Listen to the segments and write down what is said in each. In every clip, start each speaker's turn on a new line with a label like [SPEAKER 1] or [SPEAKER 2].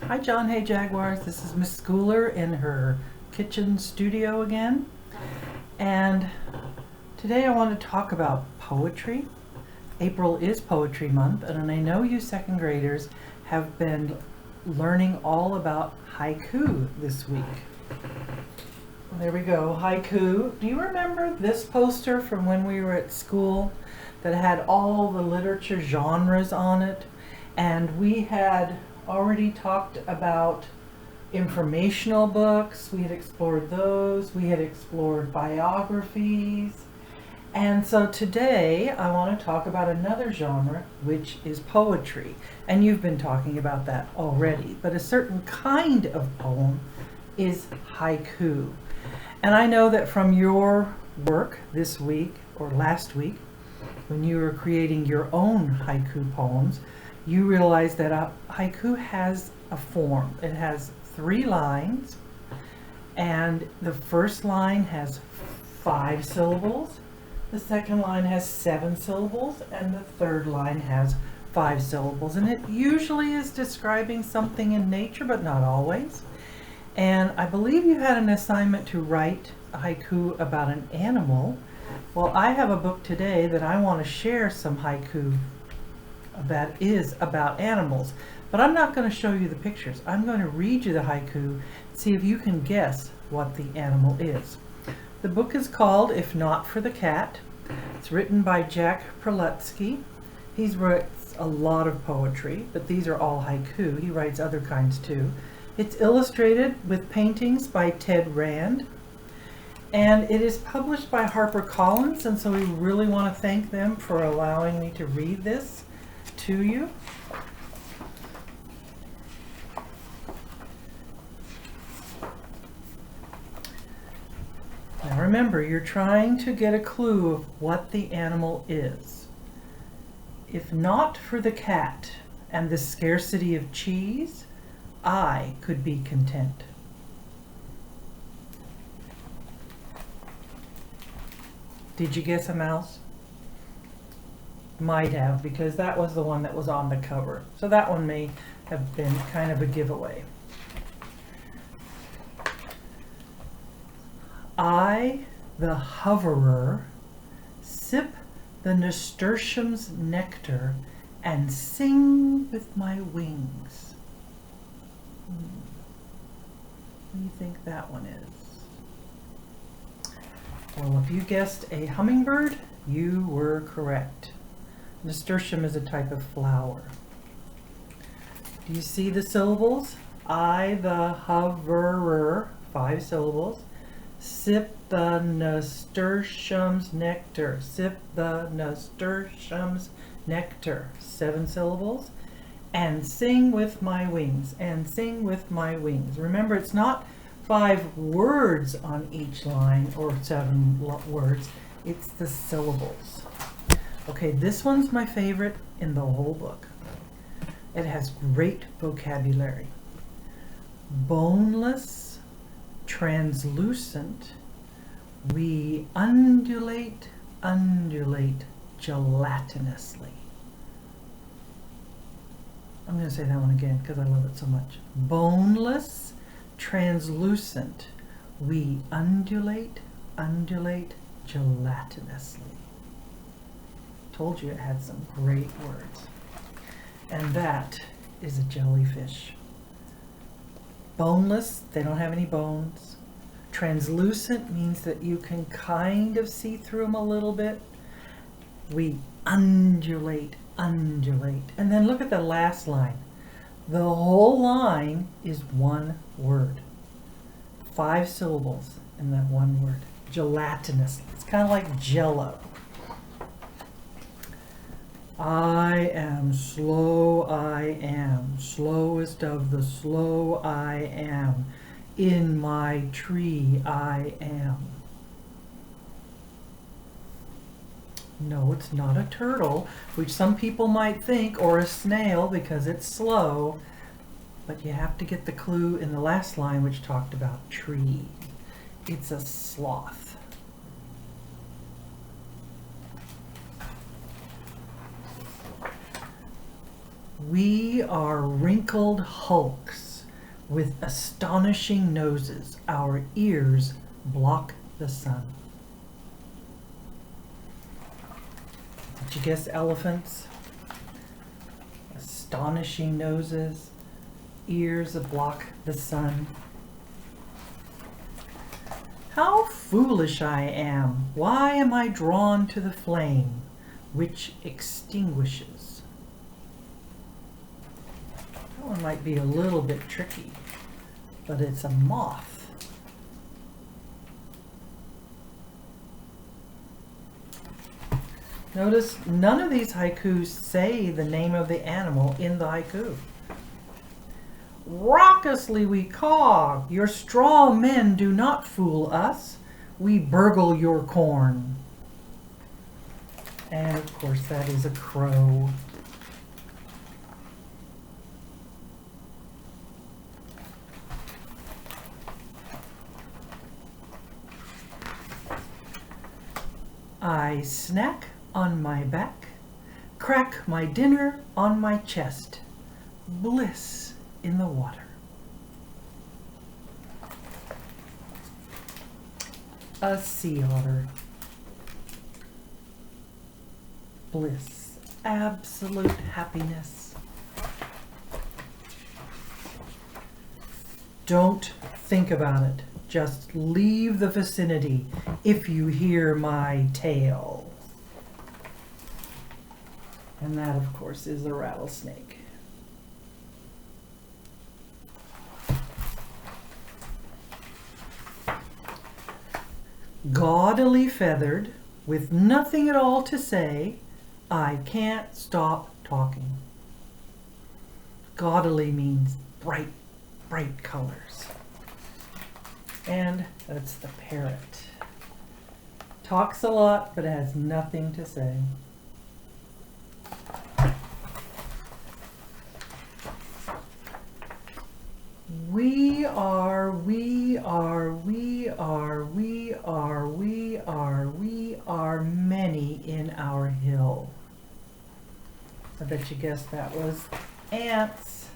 [SPEAKER 1] Hi John, hey Jaguars. This is Miss Schooler in her kitchen studio again. And today I want to talk about poetry. April is Poetry Month, and I know you second graders have been learning all about haiku this week. There we go, haiku. Do you remember this poster from when we were at school that had all the literature genres on it? And we had already talked about informational books. We had explored those. We had explored biographies. And so today I want to talk about another genre, which is poetry. And you've been talking about that already. But a certain kind of poem is haiku. And I know that from your work this week or last week, when you were creating your own haiku poems, you realized that a haiku has a form. It has 3 lines, and the first line has 5 syllables, the second line has 7 syllables, and the third line has 5 syllables. And it usually is describing something in nature, but not always. And I believe you had an assignment to write a haiku about an animal. Well, I have a book today that I want to share some haiku that is about animals, but I'm not going to show you the pictures. I'm going to read you the haiku, see if you can guess what the animal is. The book is called If Not for the Cat. It's written by Jack Prelutsky. He's written a lot of poetry, but these are all haiku. He writes other kinds too. It's illustrated with paintings by Ted Rand, and it is published by HarperCollins, and so we really want to thank them for allowing me to read this to you. Now remember, you're trying to get a clue of what the animal is. If not for the cat and the scarcity of cheese, I could be content. Did you guess a mouse? Might have, because that was the one that was on the cover. So that one may have been kind of a giveaway. I, the hoverer, sip the nasturtium's nectar and sing with my wings. What do you think that one is? Well, if you guessed a hummingbird, you were correct. Nasturtium is a type of flower. Do you see the syllables? I, the hoverer, 5 syllables. Sip the nasturtium's nectar. Sip the nasturtium's nectar. 7 syllables. And sing with my wings. And sing with my wings. Remember, it's not 5 words on each line or 7 words. It's the syllables. Okay, this one's my favorite in the whole book. It has great vocabulary. Boneless, translucent, we undulate, undulate gelatinously. I'm going to say that one again because I love it so much. Boneless, translucent, we undulate, undulate gelatinously. Told you it had some great words. And that is a jellyfish. Boneless, they don't have any bones. Translucent means that you can kind of see through them a little bit. We undulate, undulate. And then look at the last line. The whole line is one word. 5 syllables in that one word. Gelatinous. It's kind of like Jello. I am slow, I am, slowest of the slow I am, in my tree I am. No, it's not a turtle, which some people might think, or a snail because it's slow, but you have to get the clue in the last line which talked about tree. It's a sloth. We are wrinkled hulks With astonishing noses, our ears block the sun. Did you guess elephants? Astonishing noses, ears that block the sun. How foolish I am! Why am I drawn to the flame which extinguishes? That one might be a little bit tricky, but it's a moth. Notice none of these haikus say the name of the animal in the haiku. Raucously we caw, your straw men do not fool us. We burgle your corn. And of course that is a crow. I snack on my back, crack my dinner on my chest. Bliss in the water. A sea otter. Bliss, absolute happiness. Don't think about it. Just leave the vicinity if you hear my tale. And that, of course, is a rattlesnake. Gaudily feathered, with nothing at all to say, I can't stop talking. Gaudily means bright, bright colors. And that's the parrot. Talks a lot, but has nothing to say. We are many in our hill. I bet you guessed that was ants.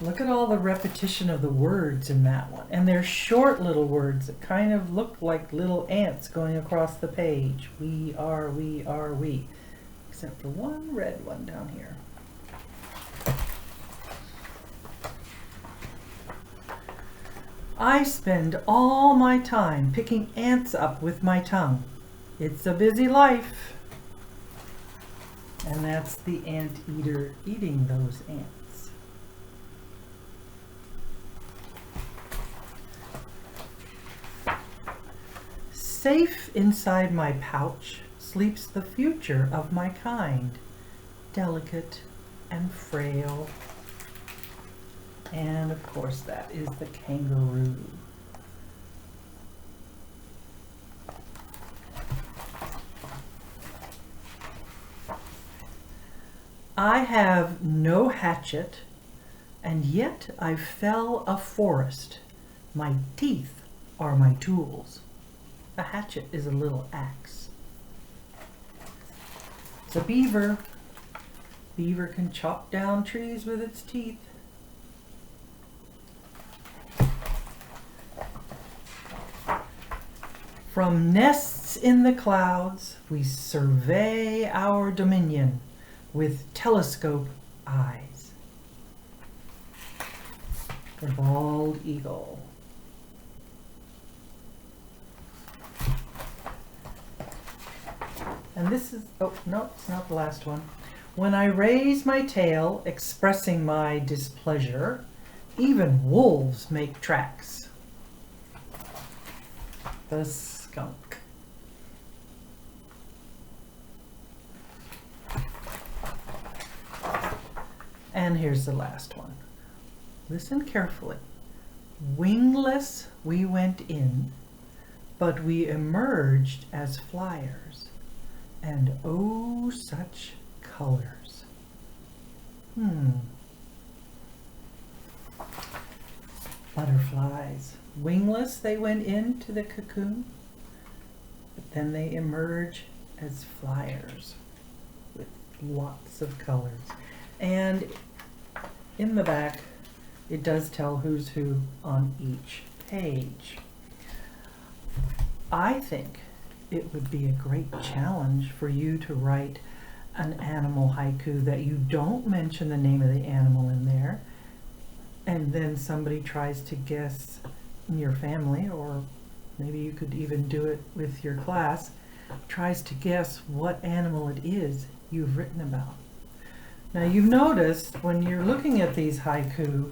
[SPEAKER 1] Look at all the repetition of the words in that one. And they're short little words that kind of look like little ants going across the page. We are. Except for one red one down here. I spend all my time picking ants up with my tongue. It's a busy life. And that's the anteater eating those ants. Safe inside my pouch sleeps the future of my kind, delicate and frail. And of course that is the kangaroo. I have no hatchet, and yet I fell a forest. My teeth are my tools. A hatchet is a little axe. It's a beaver. Beaver can chop down trees with its teeth. From nests in the clouds, we survey our dominion with telescope eyes. The bald eagle. And this is, oh, no, it's not the last one. When I raise my tail, expressing my displeasure, even wolves make tracks. The skunk. And here's the last one. Listen carefully. Wingless we went in, but we emerged as flyers, and oh, such colors. Butterflies. Wingless they went into the cocoon, but then they emerge as flyers with lots of colors. And in the back it does tell who's who on each page. I think it would be a great challenge for you to write an animal haiku that you don't mention the name of the animal in there, and then somebody tries to guess in your family, or maybe you could even do it with your class, tries to guess what animal it is you've written about. Now you've noticed when you're looking at these haiku,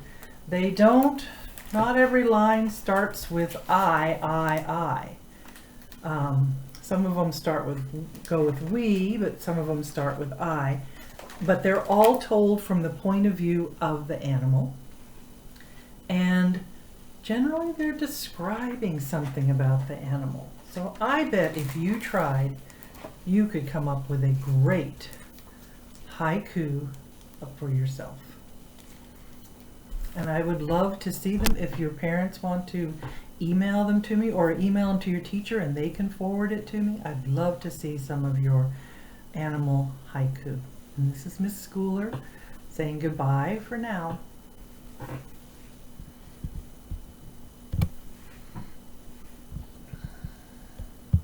[SPEAKER 1] not every line starts with I. Some of them go with we, but some of them start with I. But they're all told from the point of view of the animal. And generally they're describing something about the animal. So I bet if you tried, you could come up with a great haiku for yourself. And I would love to see them. If your parents want to email them to me, or email them to your teacher and they can forward it to me, I'd love to see some of your animal haiku. And this is Miss Schooler saying goodbye for now.